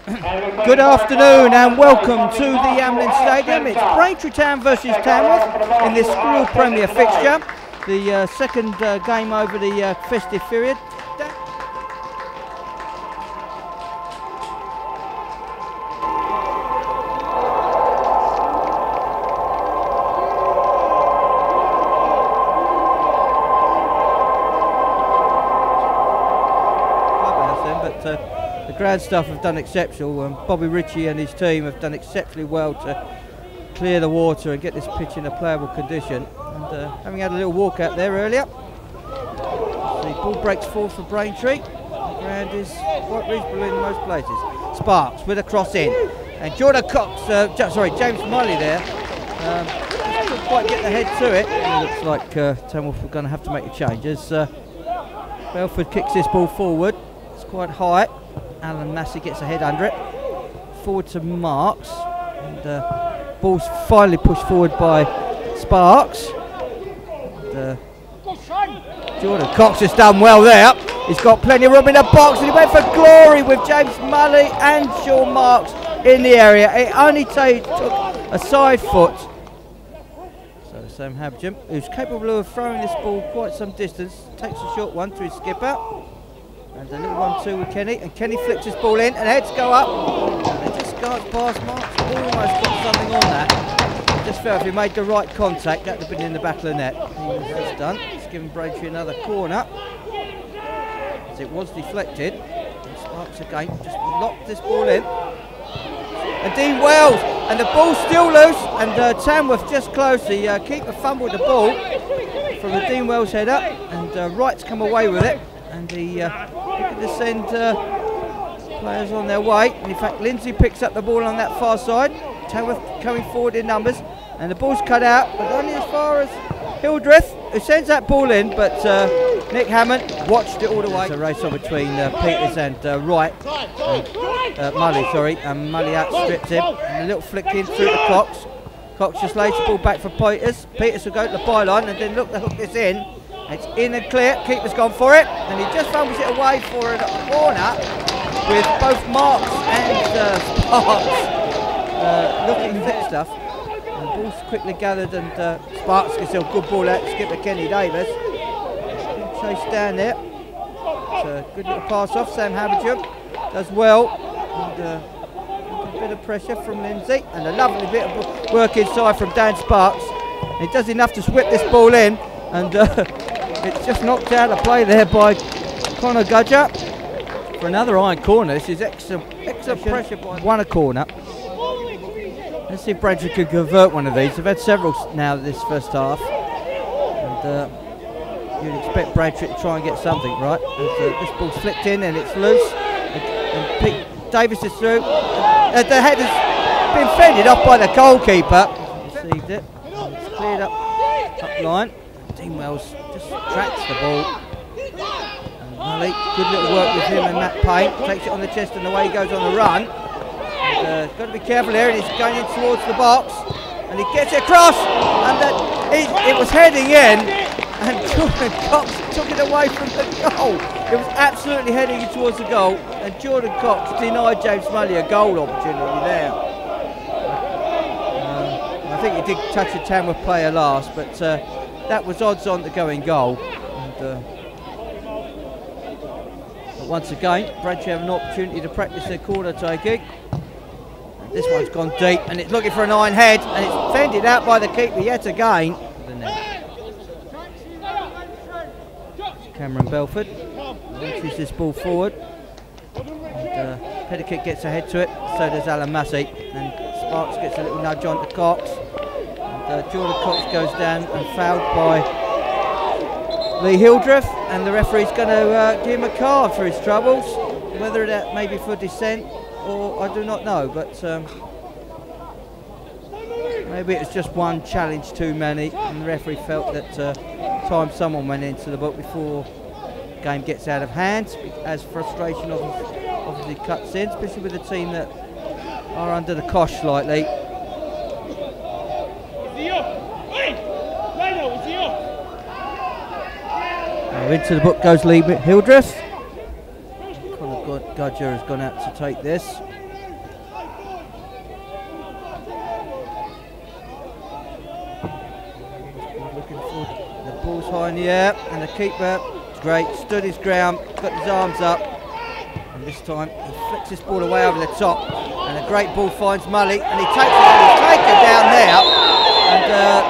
Good afternoon and welcome to the Amlin Stadium. It's Braintree Town versus Tamworth in this School Premier fixture, the second game over the festive period. The ground staff have done exceptional. Bobby Ritchie and his team have done exceptionally well to clear the water and get this pitch in a playable condition. And having had a little walk out there earlier, the ball breaks forward for Braintree. The ground is quite reasonable in most places. Sparks with a cross in, and Jordan Cox, James Mully there, couldn't quite get the head to it. It looks like Tamworth are going to have to make a change as Belford kicks this ball forward. It's quite high. Alan Massey gets a head under it. Forward to Marks. And ball's finally pushed forward by Sparks. And, Jordan Cox has done well there. He's got plenty of room in the box and he went for glory with James Mully and Sean Marks in the area. It only took a side foot. So Sam Habjam, who's capable of throwing this ball quite some distance, takes a short one to his skipper. And a little 1-2 with Kenny, and Kenny flicks his ball in, and heads go up. And it just guards past Marks, almost got something on that. Just felt if he made the right contact, that would have been in the back of the net. That's done. It's given Braintree another corner, as it was deflected. And Sparks again just locked this ball in. And Dean Wells, and the ball's still loose, and Tamworth just close. The keeper fumbled the ball from the Dean Wells header, and Wright's come away with it. And he could just send players on their way. And in fact, Lindsay picks up the ball on that far side. Tamworth coming forward in numbers, and the ball's cut out, but only as far as Hildreth, who sends that ball in. But Nick Hammond watched it all the way. It's a race on between Peters and Wright, Mully, sorry, and Mully outstrips him. And a little flick in through to Cox. Cox just lays the ball back for Peters. Peters will go to the byline and then look to hook this in. It's in and clear, keeper's gone for it, and he just fumbles it away for a corner with both Marks and Sparks looking fit stuff. And the ball's quickly gathered, and Sparks gets a good ball out to skipper Kenny Davis. Good chase down there. It's a good little pass off. Sam Haberjum does well. And, a bit of pressure from Lindsay, and a lovely bit of work inside from Dan Sparks. And he does enough to whip this ball in, and it's just knocked out of play there by Connor Gudger for another iron corner. This is excellent pressure by one a corner. Let's see if Braintree could convert one of these. They've had several now this first half, and you'd expect Braintree to try and get something right. And, this ball's flicked in and it's loose, and Pete Davis is through. The head has been fended off by the goalkeeper. Received it. And it's cleared up line. Dean Wells just tracks the ball. And Mully, good little work with him and Matt Payne. Takes it on the chest and away he goes on the run. Got to be careful here, and he's going in towards the box. And he gets it across, and it was heading in, and Jordan Cox took it away from the goal. It was absolutely heading towards the goal, and Jordan Cox denied James Mully a goal opportunity there. I think he did touch a Tamworth player last, but that was odds on to go in goal. And, but once again, Braintree have an opportunity to practice their corner taking. And this one's gone deep, and it's looking for an iron head, and it's fended out by the keeper yet again. Cameron Belford launches this ball forward, and Petticoat gets a head to it, so does Alan Massey, and Sparks gets a little nudge on to Cox. Jordan Cox goes down and fouled by Lee Hildreth, and the referee's going to give him a card for his troubles. Whether that may be for dissent or I do not know, but maybe it's just one challenge too many, and the referee felt that time someone went into the book before the game gets out of hand, as frustration obviously cuts in, especially with a team that are under the cosh slightly. Into the book goes Lee Hildreth. Connor Gudger has gone out to take this. high in the air, and the keeper, great, stood his ground, got his arms up, and this time he flicks this ball away over the top, and a great ball finds Mully, and he takes it and he's taken down there, and the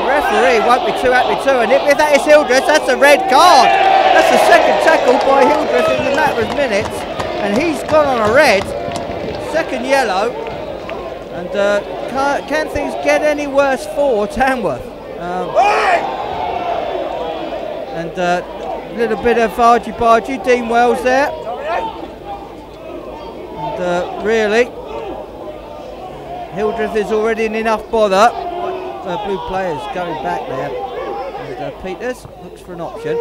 referee won't be too happy too, and if that is Hildreth, that's a red card. That's the second tackle by Hildreth in a matter of minutes, and he's gone on a red, second yellow, and can things get any worse for Tamworth? And a little bit of argy-bargy, Dean Wells there. And really, Hildreth is already in enough bother. Blue players going back there. And Peters looks for an option.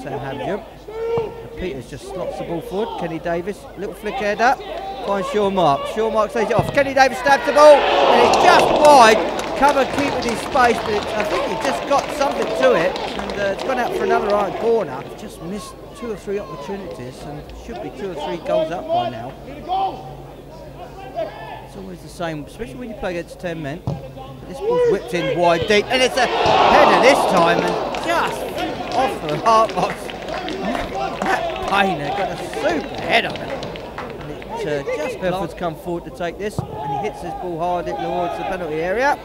Sam Hamjum. Peters just slots the ball forward. Kenny Davis, little flick header. Finds Sean Marks. Sean Marks lays it off. Kenny Davis stabs the ball, and it's just wide. Cover keeping his space, but I think he just got something to it, and it's gone out for another right corner. Just missed 2 or 3 opportunities, and should be 2 or 3 goals up by now. It's always the same, especially when you play against 10 men. This ball's whipped in wide deep, and it's a header this time, and just off the heart box. Matt Payne got a super head on it. Just Bedford's come forward to take this, and he hits this ball hard towards the penalty area,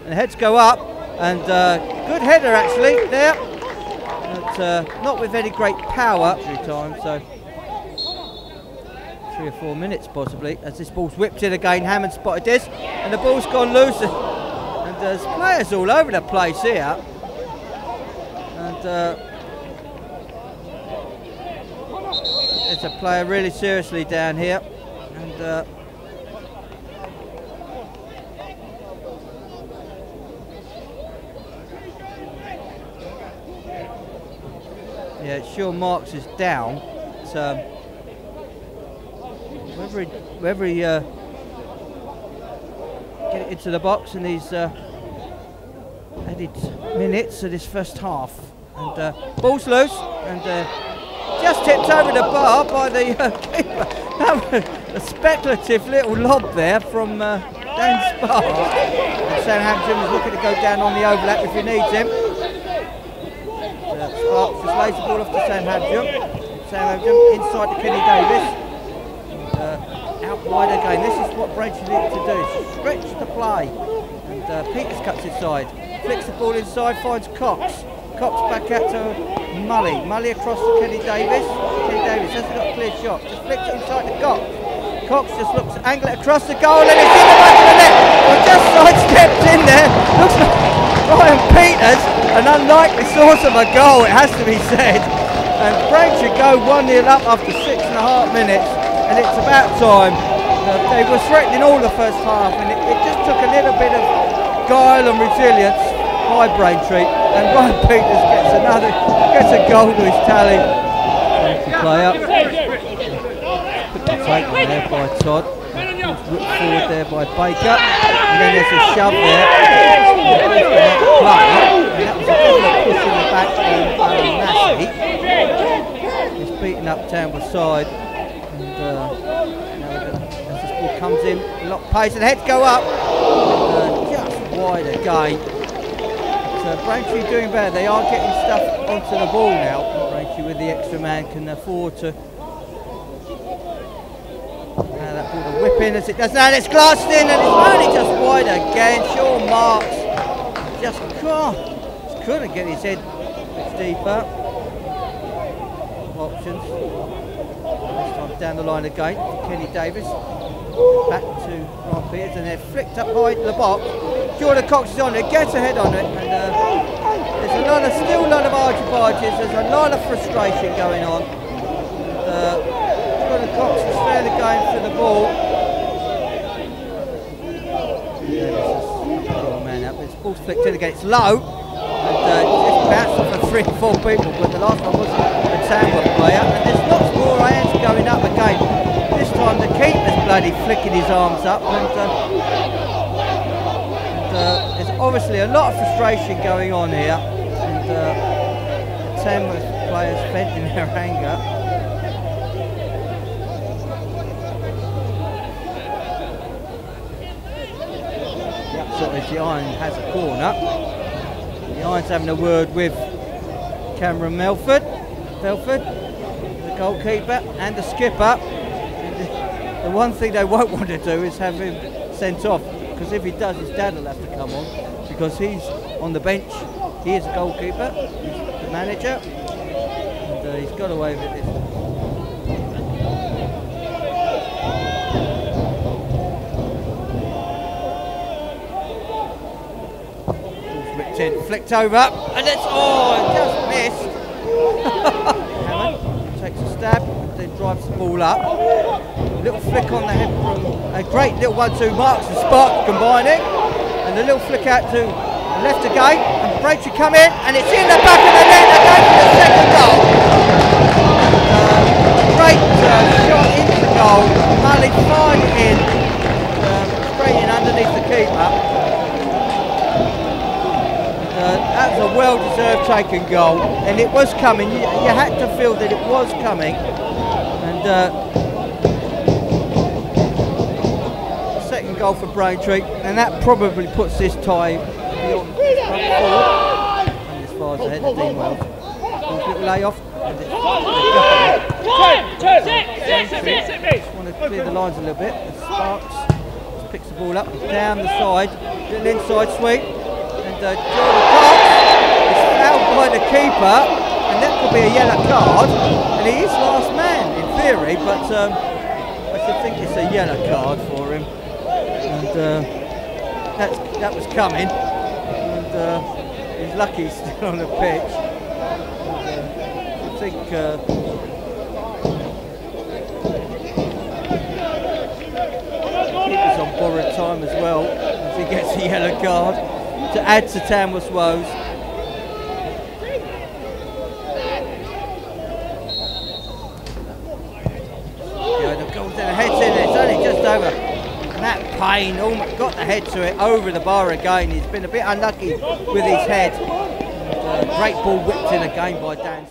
and the heads go up, and good header actually there, but not with any great power every time, so 3 or 4 minutes possibly, as this ball's whipped in again. Hammond spotted this, and the ball's gone loose, and there's players all over the place here, and there's a player really seriously down here. And yeah, Sean Marks is down. So whether he get it into the box, and he's added minutes to this first half. And ball's loose, and just tipped over the bar by the keeper. That was a speculative little lob there from Dan Sparks. And Sam Hampton is looking to go down on the overlap if he needs him. Sparks just lays the ball off to Sam Hampton. Sam Hampton inside to Kenny Davis. And, out wide again. This is what Braintree needs to do, is stretch the play. And Peters cuts inside. Flicks the ball inside, finds Cox. Cox back out to Mully. Mully across to Kenny Davis. Kenny Davis hasn't got a clear shot. Just flicks it inside to Cox. Cox just looks, angle it across the goal, and it's in the back of the net. Well, just sidestepped in there. Looks like Ryan Peters, an unlikely source of a goal, it has to be said. And Braintree go 1-0 up after 6.5 minutes, and it's about time. They were threatening all the first half, and it just took a little bit of guile and resilience by Braintree, and Ryan Peters gets a goal to his tally. Player. Put the take on there by Todd. Whipped forward there by Baker, and then there's a shove there. And that was a good push in the back from Massey. He's beaten up Tamworth side, and as this ball comes in, a lot of pace, and heads go up, and just wide again. Braintree doing better. They are getting stuff onto the ball now. Braintree with the extra man can afford to. Now that ball to whip in as it does now. It's glassed in, and it's only just wide again. Sean Marks just couldn't get his head much deeper. Options. This time down the line again. Kenny Davis. Back to Ryan Peters, and they're flicked up high to the box. Jordan Cox is on it, gets a head on it, and there's still a lot of argy-barges, there's a lot of frustration going on. Jordan Cox is fairly going for the ball. Yeah, man up. This ball's flicked in again, it's low, and it's bounced off of 3 or 4 people, but the last one was a Tamworth player, and there's lots more hands going up again. This time the keeper's bloody flicking his arms up, and there's obviously a lot of frustration going on here, and the Tamworth players venting their anger. The Iron has a corner. The Irons having a word with Cameron Melford, the goalkeeper and the skipper. And the one thing they won't want to do is have him sent off, because if he does, his dad will have to come on, because he's on the bench. He is a goalkeeper, he's the manager, and he's got away with it. Flicked over, and it's just missed. Hammond takes a stab, then drives the ball up. A little flick on the head from a great little 1-2 Marks and Sparks combining, and a little flick out to the left again, and Braintree come in, and it's in the back of the net again for the second goal. Great shot into the goal. Mully fired it in, straight in underneath the keeper. That was a well-deserved taken goal, and it was coming. You had to feel that it was coming, and second goal for Braintree, and that probably puts this tie beyond forward. And as far as ahead of Dean Wells. Little layoff. Just want to clear the lines a little bit. And Sparks just picks the ball up down the side, little inside sweep. Jordan Cox is fouled by the keeper, and that could be a yellow card, and he is last man in theory, but I should think it's a yellow card for him, and that was coming, and he's lucky he's still on the pitch. And, I think keeper's on borrowed time as well, as he gets a yellow card to add to Tamworth's woes. The goal to the head's in it, it's only just over. And that Payne almost got the head to it over the bar again. He's been a bit unlucky with his head. And, great ball whipped in again by Dan.